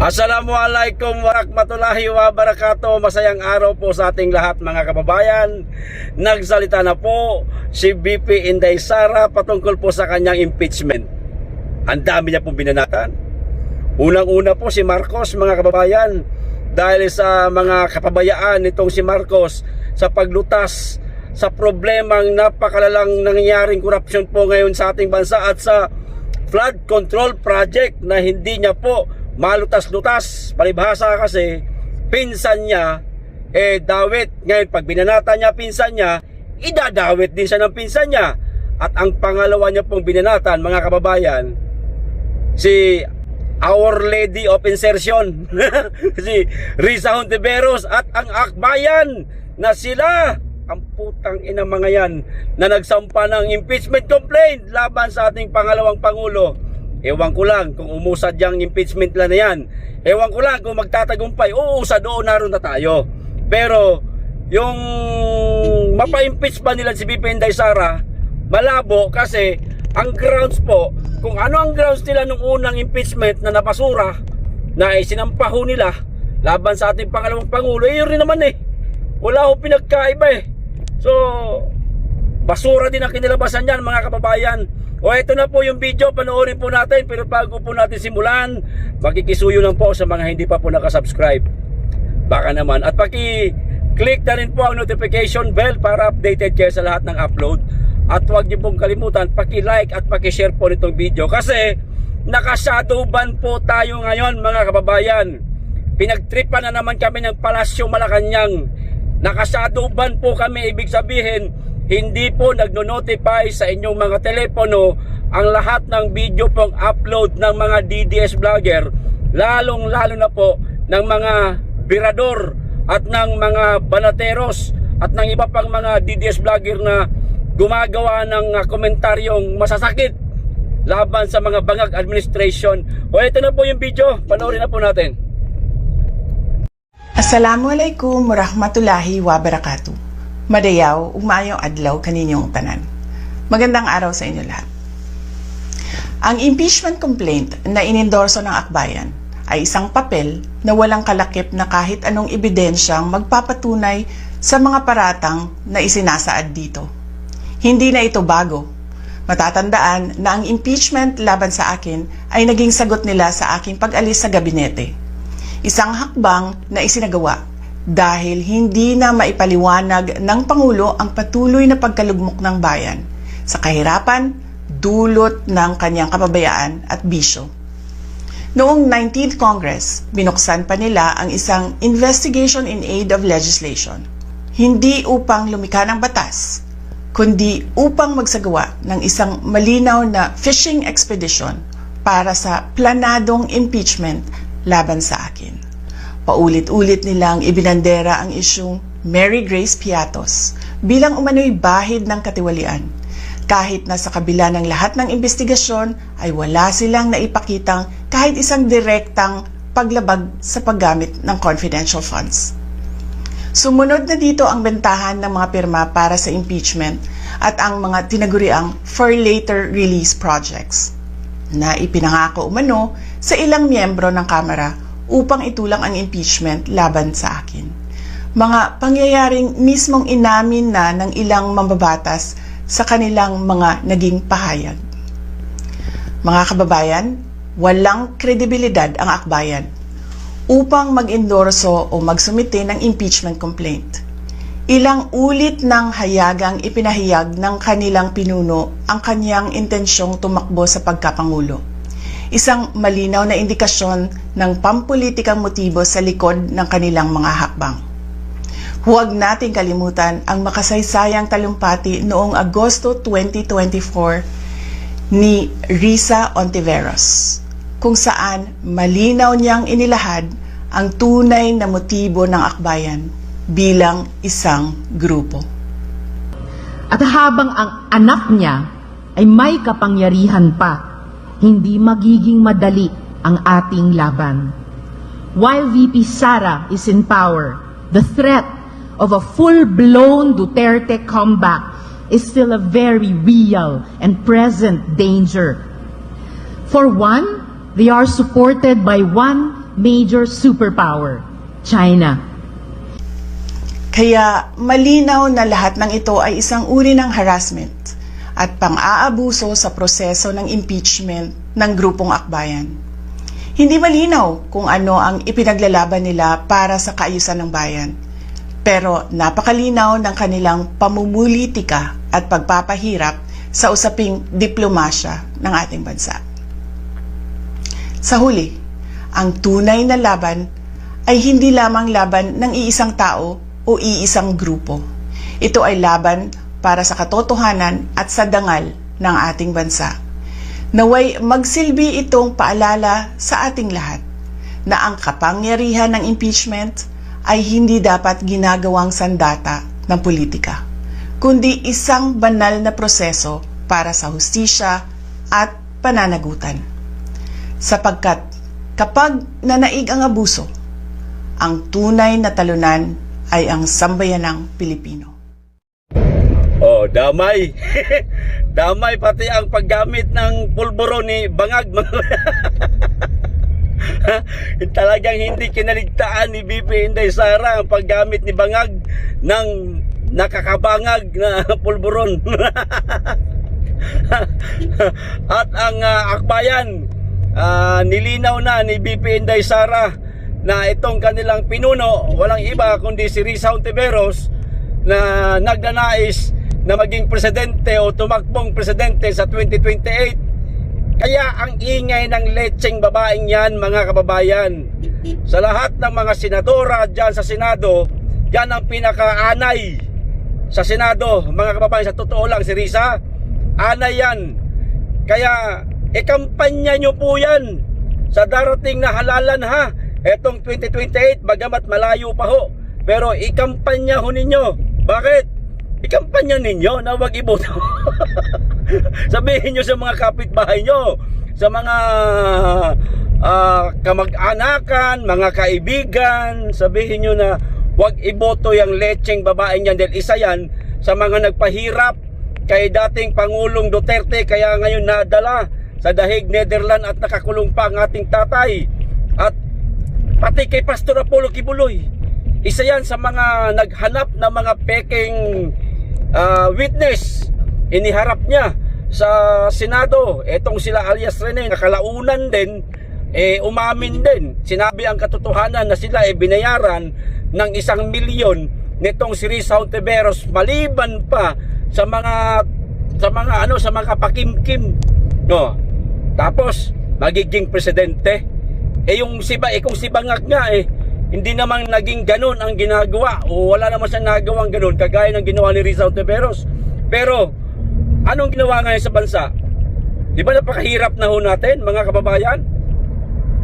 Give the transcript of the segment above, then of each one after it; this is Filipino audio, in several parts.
Assalamualaikum warahmatullahi wabarakatuh. Masayang araw po sa ating lahat mga kababayan. Nagsalita na po si VP Inday Sara patungkol po sa kanyang impeachment. Ang dami niya pong binanatan. Unang-una po si Marcos mga kababayan, dahil sa mga kapabayaan nitong si Marcos sa paglutas sa problemang napakalalang nangyaring korupsyon po ngayon sa ating bansa at sa flood control project na hindi niya po malutas-lutas. Palibhasa kasi pinsan niya dawit. Ngayon pag binanata niya pinsan niya, idadawit din siya ng pinsan niya. At ang pangalawa niya pong binanatan mga kababayan, si Our Lady of Insertion si Risa Hontiveros at ang Akbayan na sila ang putang ina mga yan na nagsampa ng impeachment complaint laban sa ating pangalawang Pangulo. Ewan ko lang kung umusad yung impeachment lang na yan. Ewan ko lang kung magtatagumpay. Uusad, naroon na tayo. Pero yung mapa-impeach pa nila si VP Inday Sara, malabo kasi ang grounds po, kung ano ang grounds nila nung unang impeachment na napasura, na isinampaho nila laban sa ating pangalawang Pangulo, yun rin naman wala ho pinagkaiba So, basura din ang kinilabasan yan mga kababayan. Ito na po yung video, panoorin po natin. Pero bago po natin simulan, makikisuyo lang po sa mga hindi pa po nakasubscribe. Baka naman. At paki-click na rin po ang notification bell para updated kayo sa lahat ng upload. At huwag niyo pong kalimutan, paki-like at paki-share po nitong video. Kasi naka-shadow ban po tayo ngayon mga kababayan. Pinagtripan na naman kami ng Palasyo Malacanang. Naka-shadow ban po kami, ibig sabihin hindi po nagno-notify sa inyong mga telepono ang lahat ng video pong upload ng mga DDS vlogger, lalong-lalo na po ng mga birador at ng mga banateros at ng iba pang mga DDS vlogger na gumagawa ng komentaryong masasakit laban sa mga bangag administration. Ito na po yung video, panoorin na po natin. Assalamualaikum warahmatullahi wabarakatuh. Madayaw, ugmaayong adlaw kaninyong tanan. Magandang araw sa inyo lahat. Ang impeachment complaint na inendorso ng Akbayan ay isang papel na walang kalakip na kahit anong ebidensyang magpapatunay sa mga paratang na isinasaad dito. Hindi na ito bago. Matatandaan na ang impeachment laban sa akin ay naging sagot nila sa aking pag-alis sa gabinete. Isang hakbang na isinagawa dahil hindi na maipaliwanag ng Pangulo ang patuloy na pagkalugmok ng bayan sa kahirapan dulot ng kanyang kapabayaan at bisyo. Noong 19th Congress, binuksan pa nila ang isang Investigation in Aid of Legislation, hindi upang lumikha ng batas, kundi upang magsagawa ng isang malinaw na fishing expedition para sa planadong impeachment laban sa akin. Paulit-ulit nilang ibinandera ang isyung Mary Grace Piatos bilang umano'y bahid ng katiwalian. Kahit na sa kabila ng lahat ng investigasyon ay wala silang naipakitang kahit isang direktang paglabag sa paggamit ng confidential funds. Sumunod na dito ang bentahan ng mga pirma para sa impeachment at ang mga tinaguriang for later release projects na ipinangako umano sa ilang miyembro ng Kamara upang itulang ang impeachment laban sa akin. Mga pangyayaring mismong inamin na ng ilang mambabatas sa kanilang mga naging pahayag. Mga kababayan, walang kredibilidad ang Akbayan upang mag-endorso o magsumite ng impeachment complaint. Ilang ulit ng hayagang ipinahayag ng kanilang pinuno ang kanyang intensyong tumakbo sa pagkapangulo. Isang malinaw na indikasyon ng pampulitikang motibo sa likod ng kanilang mga hakbang. Huwag nating kalimutan ang makasaysayang talumpati noong Agosto 2024 ni Risa Hontiveros, kung saan malinaw niyang inilahad ang tunay na motibo ng Akbayan bilang isang grupo. At habang ang anak niya ay may kapangyarihan pa, hindi magiging madali ang ating laban. While VP Sara is in power, the threat of a full-blown Duterte comeback is still a very real and present danger. For one, they are supported by 1 major superpower, China. Kaya malinaw na lahat ng ito ay isang uri ng harassment at pang-aabuso sa proseso ng impeachment ng grupong akbayan. Hindi malinaw kung ano ang ipinaglalaban nila para sa kaayusan ng bayan, pero napakalinaw ng kanilang pamumulitika at pagpapahirap sa usaping diplomasya ng ating bansa. Sa huli, ang tunay na laban ay hindi lamang laban ng iisang tao o iisang grupo. Ito ay laban para sa katotohanan at sa dangal ng ating bansa. Naway magsilbi itong paalala sa ating lahat na ang kapangyarihan ng impeachment ay hindi dapat ginagawang sandata ng politika, kundi isang banal na proseso para sa hustisya at pananagutan. Sapagkat kapag nanaig ang abuso, ang tunay na talunan ay ang sambayanang Pilipino. Oh, damay. Damay pati ang paggamit ng pulburo ni Bangag. Talagang hindi kinaligtaan ni BP Inday Sara ang paggamit ni Bangag ng nakakabangag na pulburon. At ang akbayan, nilinaw na ni BP Inday Sara na itong kanilang pinuno walang iba kundi si Risa Hontiveros na nagnanais na maging presidente o tumakbong presidente sa 2028. Kaya ang ingay ng letseng babaeng yan, mga kababayan, sa lahat ng mga senadora dyan sa Senado, yan ang pinaka-anay sa Senado, mga kababayan. Sa totoo lang, si Risa, anay yan. Kaya ikampanya nyo po yan sa darating na halalan, ha. Etong 2028, bagamat malayo pa ho, pero ikampanya ho ninyo. Bakit? Ikampanya ninyo na wag iboto. Sabihin nyo sa mga kapitbahay nyo, sa mga kamag-anakan, mga kaibigan, sabihin nyo na wag iboto yung letseng babaeng yan dahil isa yan sa mga nagpahirap kay dating Pangulong Duterte, kaya ngayon nadala sa dahig Netherlands at nakakulong pa ang ating tatay. At pati kay Pastor Apollo Kibuloy, isa yan sa mga naghanap na mga peking witness. Iniharap niya sa Senado. Etong sila alias Rene, nakalaunan din, umamin din. Sinabi ang katotohanan na sila binayaran ng 1 milyon nitong si Risa Hontiveros, maliban pa sa mga pakimkim. No. Tapos magiging presidente. Kung si Bangag nga hindi naman naging ganun ang ginagawa, o wala naman siyang nagawang ganun kagaya ng ginawa ni Risa Hontiveros. Pero anong ginawa ngayon sa bansa? Di ba napakahirap na ho natin, mga kababayan?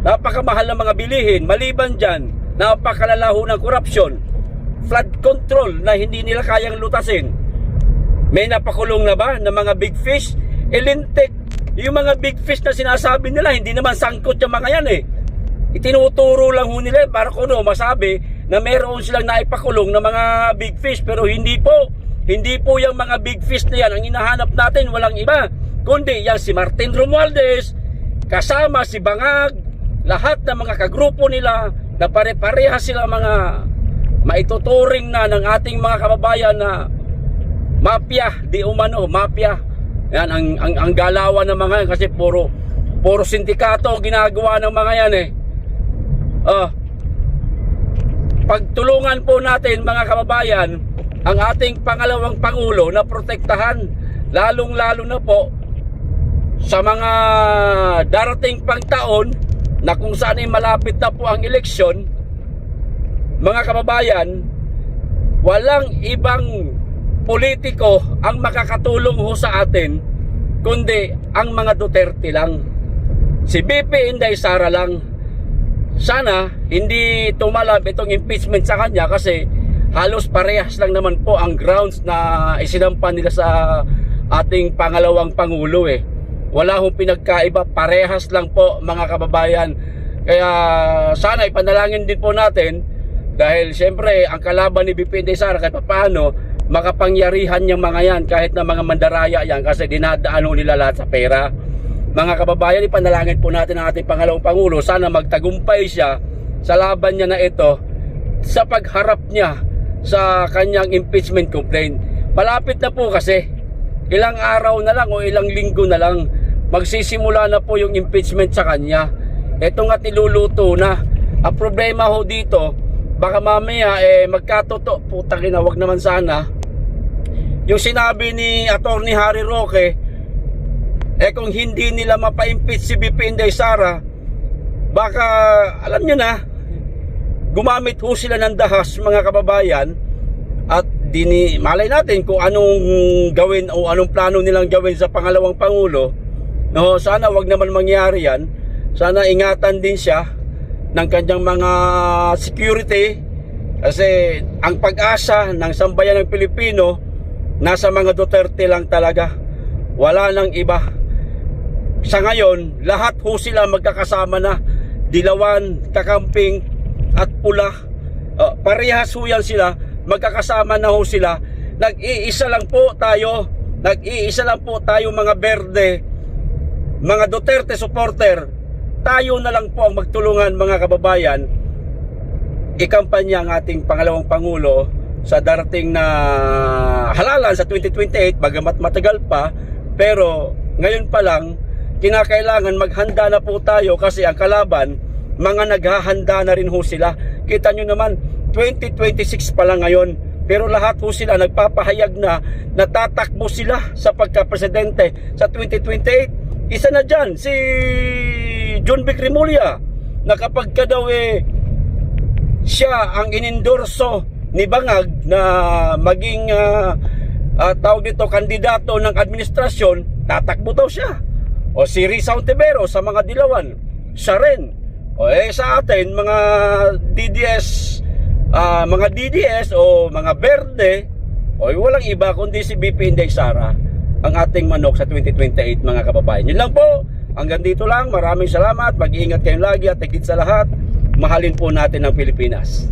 Napakamahal ng mga bilihin. Maliban dyan, napakalala ho ng korupsyon, flood control na hindi nila kayang lutasin. May napakulong na ba ng mga big fish? Lintik. Yung mga big fish na sinasabi nila, hindi naman sangkot yung mga yan Itinuturo lang ho nila para kung masabi na meron silang naipakulong na mga big fish, pero hindi po yung mga big fish na yan ang hinahanap natin. Walang iba kundi yan si Martin Romualdez kasama si Bangag, lahat ng mga kagrupo nila na pare-pareha sila mga maituturing na ng ating mga kababayan na mafia, di umano mafia. Yan ang galawan ng mga yan, kasi puro sindikato ginagawa ng mga yan Pagtulungan po natin, mga kababayan, ang ating pangalawang Pangulo na protektahan, lalong-lalo na po sa mga darating pang taon na kung saan malapit na po ang eleksyon. Mga kababayan, walang ibang politiko ang makakatulong ho sa atin kundi ang mga Duterte lang. Si BP Inday Sara lang. Sana hindi tumalab itong impeachment sa kanya, kasi halos parehas lang naman po ang grounds na isinampan nila sa ating pangalawang Pangulo Wala hong pinagkaiba, parehas lang po, mga kababayan. Kaya sana ipanalangin din po natin, dahil siyempre ang kalaban ni BP Inday Sara kahit paano makapangyarihan niyang mga yan, kahit na mga mandaraya yan, kasi dinadaan nila lahat sa pera. Mga kababayan, ipanalangin po natin ang ating pangalawang Pangulo. Sana magtagumpay siya sa laban niya na ito sa pagharap niya sa kanyang impeachment complaint. Malapit na po kasi. Ilang araw na lang o ilang linggo na lang magsisimula na po yung impeachment sa kanya. Ito nga niluluto na. Ang problema ho dito, baka mamaya magkatotoo, putang ina, wag naman sana. Yung sinabi ni Attorney Harry Roque, kung hindi nila mapa-impeach si BP Inday Sara, baka alam nyo na, gumamit ho sila ng dahas, mga kababayan, at malay natin kung anong gawin o anong plano nilang gawin sa pangalawang Pangulo. No, sana wag naman mangyari yan. Sana ingatan din siya ng kanyang mga security, kasi ang pag-asa ng sambayan ng Pilipino nasa mga Duterte lang talaga. Wala nang iba. Sa ngayon, lahat ho sila magkakasama na. Dilawan, Kakamping at Pula. Parehas ho yan sila. Magkakasama na ho sila. Nag-iisa lang po tayo. Nag-iisa lang po tayo, mga Berde, mga Duterte supporter. Tayo na lang po ang magtulungan, mga kababayan, ikampanya ang ating pangalawang Pangulo sa darating na halalan sa 2028, bagamat matagal pa. Pero ngayon pa lang, kinakailangan maghanda na po tayo, kasi ang kalaban, mga naghahanda na rin ho sila. Kita nyo naman, 2026 pa lang ngayon, pero lahat ho sila nagpapahayag na natatakbo sila sa pagka-presidente sa 2028. Isa na dyan, si John Vic Remulla, na kapag ka daw siya ang inendorso ni Bangag na maging tawag dito, kandidato ng administrasyon, tatakbo daw siya. O si Risa Ontiveros sa mga Dilawan, siya rin. O sa atin, mga DDS o mga Berde, walang iba kundi si BP Inday Sara ang ating manok sa 2028, mga kababayan. Yun lang po. Hanggang dito lang. Maraming salamat. Mag-iingat kayong lagi at higit sa lahat, mahalin po natin ang Pilipinas.